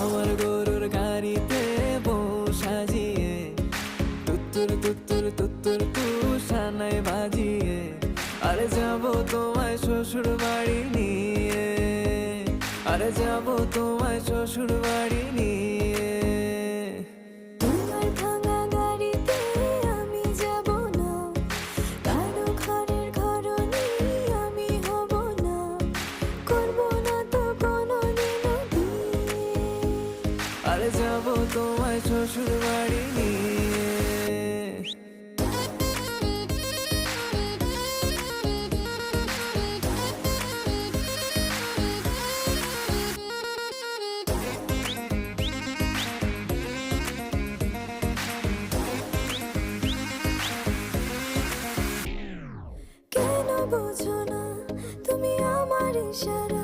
আমার গরুর গাড়িতে বউ সাজিয়ে তুত্তুর তুত্তুর তুত্তুর তুষানায় বাজিয়ে আরে যাবো তোমায় শ্বশুর বাড়ি নিয়ে, আরে যাবো তোমায় শ্বশুর বাড়ি নিয়ে। তোমার ভাঙা গাড়িতে আমি যাব না, কারো ঘরের ঘরনি আমি হব না, করব না তো কোনোদিনও বিয়ে। আরে যাবো তোমায় শ্বশুর বাড়ি নিয়ে। কেন বোঝো না তুমি আমার ইশারা?